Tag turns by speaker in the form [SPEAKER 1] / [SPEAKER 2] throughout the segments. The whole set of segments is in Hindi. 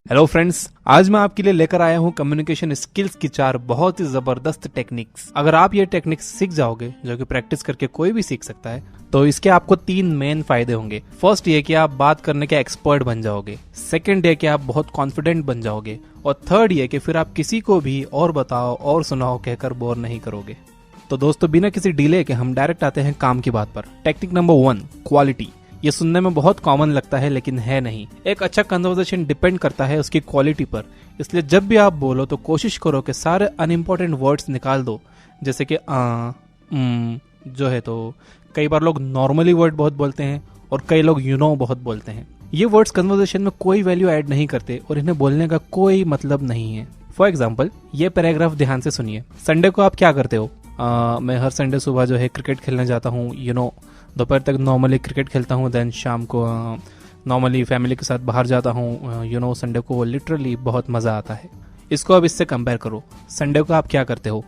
[SPEAKER 1] हेलो फ्रेंड्स, आज मैं आपके लिए लेकर आया हूँ कम्युनिकेशन स्किल्स की 4 बहुत ही जबरदस्त टेक्निक्स। अगर आप ये टेक्निक्स सीख जाओगे, जो कि प्रैक्टिस करके कोई भी सीख सकता है, तो इसके आपको 3 मेन फायदे होंगे। फर्स्ट ये कि आप बात करने के एक्सपर्ट बन जाओगे। सेकंड ये कि आप बहुत कॉन्फिडेंट बन जाओगे। और थर्ड ये कि फिर आप किसी को भी और बताओ और सुनाओ कहकर बोर नहीं करोगे। तो दोस्तों, बिना किसी डिले के हम डायरेक्ट आते हैं काम की बात पर। Technique number 1, quality. ये सुनने में बहुत कॉमन लगता है, लेकिन है नहीं। एक अच्छा कन्वर्सेशन डिपेंड करता है उसकी क्वालिटी पर। इसलिए जब भी आप बोलो तो कोशिश करो कि सारे अनइम्पोर्टेंट वर्ड्स निकाल दो, जैसे कि जो है। तो कई बार लोग नॉर्मली वर्ड बहुत बोलते हैं और कई लोग बहुत बोलते हैं। ये वर्ड्स कन्वर्सेशन में कोई वैल्यू ऐड नहीं करते और इन्हें बोलने का कोई मतलब नहीं है। फॉर एग्जाम्पल, ये पैराग्राफ ध्यान से सुनिए। संडे को आप क्या करते हो? मैं हर संडे सुबह जो है क्रिकेट खेलने जाता हूँ। दोपहर तक नॉर्मली क्रिकेट खेलता हूँ। देन शाम को नॉर्मली फैमिली के साथ बाहर जाता हूँ। संडे को लिटरली बहुत मज़ा आता है। इसको अब इससे कंपेयर करो। संडे को आप क्या करते हो?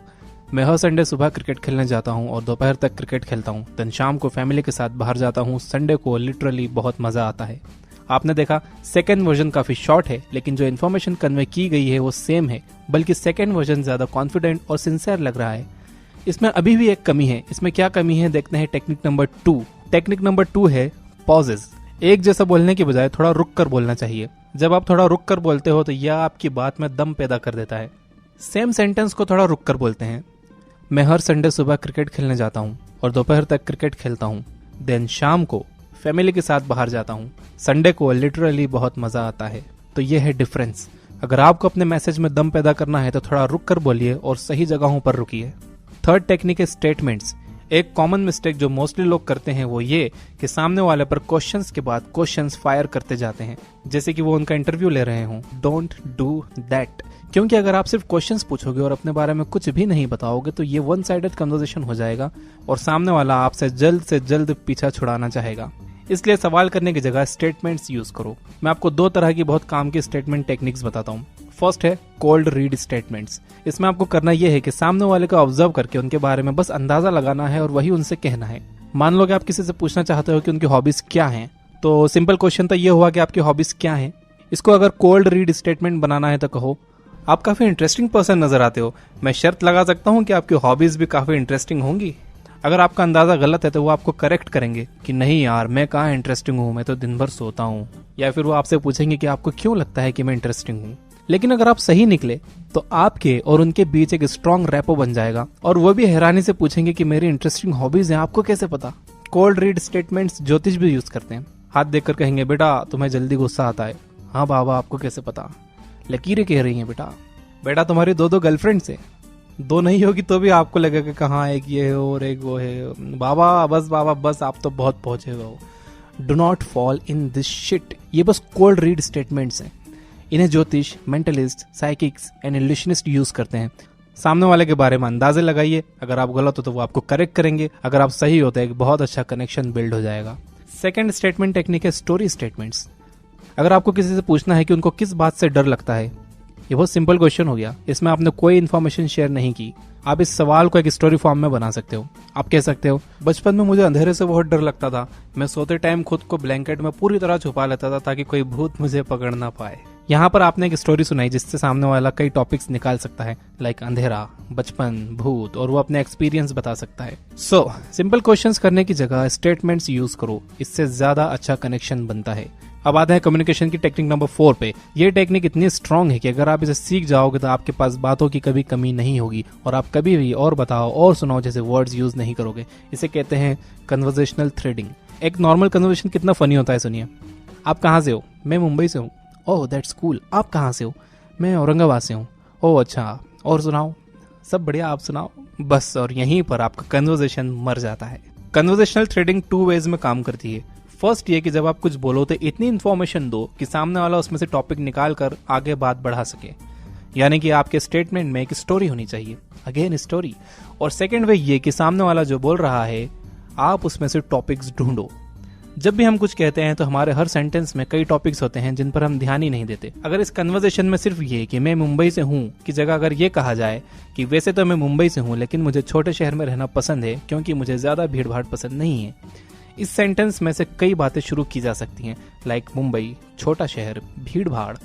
[SPEAKER 1] मैं हर संडे सुबह क्रिकेट खेलने जाता हूँ और दोपहर तक क्रिकेट खेलता हूँ। देन शाम को फैमिली के साथ बाहर जाता हूँ। संडे को लिटरली बहुत मज़ा आता है। आपने देखा, सेकेंड वर्जन काफ़ी शॉर्ट है, लेकिन जो इन्फॉर्मेशन कन्वे की गई है वो सेम है, बल्कि सेकेंड वर्जन ज़्यादा कॉन्फिडेंट और सिंसियर लग रहा है। इसमें अभी भी एक कमी है। इसमें क्या कमी है देखते हैं। Technique number 2। टेक्निक नंबर 2 है पॉजेज। एक जैसा बोलने की बजाय थोड़ा रुक कर बोलना चाहिए। जब आप थोड़ा रुक कर बोलते हो तो यह आपकी बात में दम पैदा कर देता है। सेम सेंटेंस को थोड़ा रुक कर बोलते हैं। मैं हर संडे सुबह क्रिकेट खेलने जाता हूँ और दोपहर तक क्रिकेट खेलता हूँ। देन शाम को फैमिली के साथ बाहर जाता हूँ। संडे को लिटरली बहुत मजा आता है। तो यह है डिफरेंस। अगर आपको अपने मैसेज में दम पैदा करना है तो थोड़ा रुक कर बोलिए और सही जगहों पर रुकिए। थर्ड टेक्निक है स्टेटमेंट्स। एक कॉमन मिस्टेक जो मोस्टली लोग करते हैं वो ये कि सामने वाले पर क्वेश्चंस के बाद क्वेश्चंस फायर करते जाते हैं, जैसे कि वो उनका इंटरव्यू ले रहे हों। Don't do that. क्योंकि अगर आप सिर्फ क्वेश्चंस पूछोगे और अपने बारे में कुछ भी नहीं बताओगे तो ये वन साइडेड कन्वर्सेशन हो जाएगा और सामने वाला आपसे जल्द से जल्द पीछा छुड़ाना चाहेगा। इसलिए सवाल करने की जगह स्टेटमेंट्स यूज करो। मैं आपको 2 तरह की बहुत काम की स्टेटमेंट टेक्निक्स बताता हूँ। फर्स्ट है कोल्ड रीड स्टेटमेंट्स। इसमें आपको करना यह है कि सामने वाले को ऑब्जर्व करके उनके बारे में बस अंदाजा लगाना है और वही उनसे कहना है। मान लो कि आप किसी से पूछना चाहते हो कि उनकी हॉबीज क्या हैं, तो सिंपल क्वेश्चन तो ये हुआ कि आपकी हॉबीज क्या हैं। इसको अगर कोल्ड रीड स्टेटमेंट बनाना है तो कहो, आप काफी इंटरेस्टिंग पर्सन नजर आते हो। मैं शर्त लगा सकता हूँ कि आपकी हॉबीज भी काफी इंटरेस्टिंग होंगी। अगर आपका अंदाजा गलत है तो वो आपको करेक्ट करेंगे कि नहीं यार, मैं कहाँ इंटरेस्टिंग हूँ, मैं तो दिन भर सोता हूँ। या फिर वो आपसे पूछेंगे कि आपको क्यों लगता है कि मैं इंटरेस्टिंग हूँ। लेकिन अगर आप सही निकले तो आपके और उनके बीच एक स्ट्रॉन्ग रैपो बन जाएगा और वो भी हैरानी से पूछेंगे कि मेरी इंटरेस्टिंग हॉबीज हैं, आपको कैसे पता। कोल्ड रीड स्टेटमेंट्स ज्योतिष भी यूज करते हैं। हाथ देखकर कहेंगे, बेटा तुम्हें जल्दी गुस्सा आता है। हाँ बाबा, आपको कैसे पता? लकीरें कह रही हैं बेटा तुम्हारी 2 गर्लफ्रेंड्स है। 2 नहीं होगी तो भी आपको लगेगा कि कहाँ एक ये है और एक वो है। बाबा बस आप तो बहुत पहुंचे हुए हो। Do not fall in this shit. ये बस कोल्ड रीड स्टेटमेंट्स हैं। इन्हें ज्योतिष, मेंटलिस्ट, साइकिक्स एंड इल्यूशनिस्ट यूज करते हैं। सामने वाले के बारे में अंदाजे लगाइए। अगर आप गलत हो तो वो आपको करेक्ट करेंगे। अगर आप सही हो तो एक बहुत अच्छा कनेक्शन बिल्ड हो जाएगा। सेकंड स्टेटमेंट टेक्निक है स्टोरी स्टेटमेंट्स। अगर आपको किसी से पूछना है कि उनको किस बात से डर लगता है, ये बहुत सिंपल क्वेश्चन हो गया। इसमें आपने कोई इन्फॉर्मेशन शेयर नहीं की। आप इस सवाल को एक स्टोरी फॉर्म में बना सकते हो। आप कह सकते हो, बचपन में मुझे अंधेरे से बहुत डर लगता था। मैं सोते टाइम खुद को ब्लैंकेट में पूरी तरह छुपा लेता था ताकि कोई भूत मुझे पकड़ ना पाए। यहाँ पर आपने एक स्टोरी सुनाई जिससे सामने वाला कई टॉपिक्स निकाल सकता है, लाइक अंधेरा, बचपन, भूत, और वो अपने एक्सपीरियंस बता सकता है। सो सिंपल क्वेश्चंस करने की जगह स्टेटमेंट्स यूज करो। इससे ज्यादा अच्छा कनेक्शन बनता है। अब आते हैं कम्युनिकेशन की टेक्निक नंबर 4 पे। ये टेक्निक इतनी स्ट्रांग है कि अगर आप इसे सीख जाओगे तो आपके पास बातों की कभी कमी नहीं होगी और आप कभी भी और बताओ और सुनाओ जैसे वर्ड्स यूज नहीं करोगे। इसे कहते हैं कन्वर्सेशनल थ्रेडिंग। एक नॉर्मल कन्वर्सेशन कितना फनी होता है, सुनिए। आप कहाँ से हो? मैं मुंबई से हूँ। Oh that's cool. आप कहाँ से हो? मैं औरंगाबाद से हूँ। ओह अच्छा, और सुनाओ? सब बढ़िया, आप सुनाओ। बस, और यहीं पर आपका कन्वर्सेशन मर जाता है। कन्वर्सेशनल थ्रेडिंग 2 वेज में काम करती है। फर्स्ट ये कि जब आप कुछ बोलो तो इतनी इन्फॉर्मेशन दो कि सामने वाला उसमें से टॉपिक निकाल कर आगे बात बढ़ा सके, यानी कि आपके स्टेटमेंट में एक स्टोरी होनी चाहिए। Again story. और सेकंड वे ये कि सामने वाला जो बोल रहा है आप उसमें से टॉपिक्स ढूंढो। जब भी हम कुछ कहते हैं तो हमारे हर सेंटेंस में कई टॉपिक्स होते हैं जिन पर हम ध्यान ही नहीं देते। अगर इस कन्वर्सेशन में सिर्फ ये कि मैं मुंबई से हूँ की जगह अगर ये कहा जाए कि वैसे तो मैं मुंबई से हूँ लेकिन मुझे छोटे शहर में रहना पसंद है क्योंकि मुझे ज्यादा भीड़ भाड़ पसंद नहीं है, इस सेंटेंस में से कई बातें शुरू की जा सकती हैं, लाइक मुंबई, छोटा शहर, भीड़ भाड़,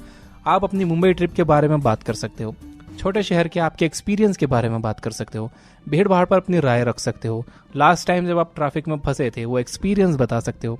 [SPEAKER 1] आप अपनी मुंबई ट्रिप के बारे में बात कर सकते हो, छोटे शहर के आपके एक्सपीरियंस के बारे में बात कर सकते हो, भीड़ भाड़ पर अपनी राय रख सकते हो, लास्ट टाइम जब आप ट्रैफिक में फंसे थे वो एक्सपीरियंस बता सकते हो।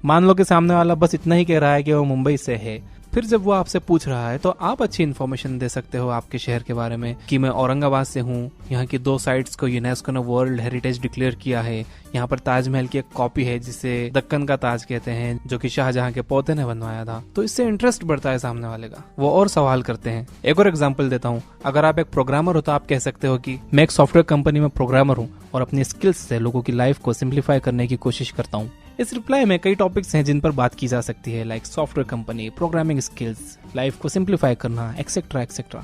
[SPEAKER 1] मान लो कि सामने वाला बस इतना ही कह रहा है कि वो मुंबई से है, फिर जब वो आपसे पूछ रहा है तो आप अच्छी इन्फॉर्मेशन दे सकते हो आपके शहर के बारे में कि मैं औरंगाबाद से हूँ, यहाँ की 2 साइट्स को यूनेस्को ने वर्ल्ड हेरिटेज डिक्लेयर किया है, यहाँ पर ताजमहल की एक कॉपी है जिसे दक्कन का ताज कहते हैं, जो कि शाहजहां के पोते ने बनवाया था। तो इससे इंटरेस्ट बढ़ता है सामने वाले का, वो और सवाल करते हैं। एक और एग्जाम्पल देता हूँ, अगर आप एक प्रोग्रामर हो तो आप कह सकते हो कि मैं एक सॉफ्टवेयर कंपनी में प्रोग्रामर हूँ और अपनी स्किल्स से लोगों की लाइफ को सिंप्लीफाई करने की कोशिश करता हूँ। इस रिप्लाई में कई टॉपिक्स हैं जिन पर बात की जा सकती है, like software company, programming skills, life को सिंप्लीफाई करना, एक्सेट्रा एक्सेट्रा।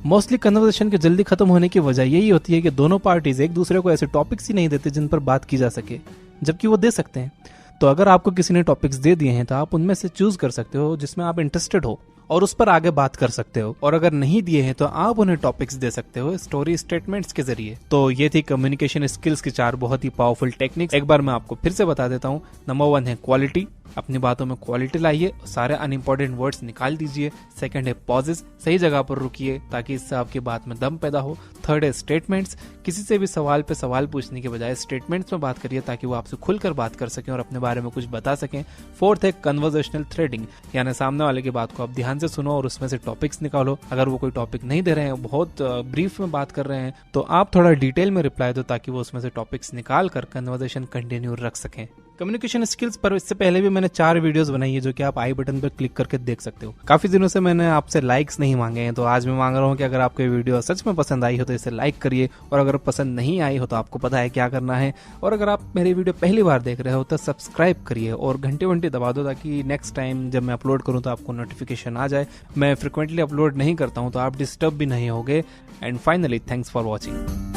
[SPEAKER 1] मोस्टली कन्वर्सेशन के जल्दी खत्म होने की वजह यही होती है कि दोनों पार्टीज एक दूसरे को ऐसे टॉपिक्स ही नहीं देते जिन पर बात की जा सके, जबकि वो दे सकते हैं। तो अगर आपको किसी ने टॉपिक्स दे दिए हैं तो आप उनमें से चूज कर सकते हो जिसमें आप इंटरेस्टेड हो और उस पर आगे बात कर सकते हो, और अगर नहीं दिए हैं तो आप उन्हें टॉपिक्स दे सकते हो स्टोरी स्टेटमेंट्स के जरिए। तो ये थी कम्युनिकेशन स्किल्स की 4 बहुत ही पावरफुल टेक्निक्स। एक बार मैं आपको फिर से बता देता हूँ। नंबर 1 है क्वालिटी, अपनी बातों में क्वालिटी लाइए, सारे अनइंपॉर्टेंट वर्ड्स निकाल दीजिए। सेकंड है पॉजेस, सही जगह पर रुकिए ताकि इससे आपकी बात में दम पैदा हो। थर्ड है स्टेटमेंट्स, किसी से भी सवाल पे सवाल पूछने के बजाय स्टेटमेंट्स में बात करिए ताकि वो आपसे खुलकर बात कर सकें और अपने बारे में कुछ बता सकें। फोर्थ है कन्वर्सेशनल थ्रेडिंग, यानी सामने वाले की बात को आप ध्यान से सुनो और उसमें से टॉपिक्स निकालो। अगर वो कोई टॉपिक नहीं दे रहे हैं, बहुत ब्रीफ में बात कर रहे हैं, तो आप थोड़ा डिटेल में रिप्लाई दो ताकि वो उसमें से टॉपिक्स निकाल कर कन्वर्सेशन कंटिन्यू रख सकें। कम्युनिकेशन स्किल्स पर इससे पहले भी मैंने 4 वीडियोस बनाई है जो कि आप आई बटन पर क्लिक करके देख सकते हो। काफी दिनों से मैंने आपसे लाइक्स नहीं मांगे हैं, तो आज मैं मांग रहा हूँ कि अगर आपको ये वीडियो सच में पसंद आई हो तो इसे लाइक करिए, और अगर पसंद नहीं आई हो तो आपको पता है क्या करना है। और अगर आप मेरी वीडियो पहली बार देख रहे हो तो सब्सक्राइब करिए और घंटे दबा दो ताकि नेक्स्ट टाइम जब मैं अपलोड करूँ तो आपको नोटिफिकेशन आ जाए। मैं फ्रिक्वेंटली अपलोड नहीं करता हूँ तो आप डिस्टर्ब भी नहीं होगे। And finally thanks for watching.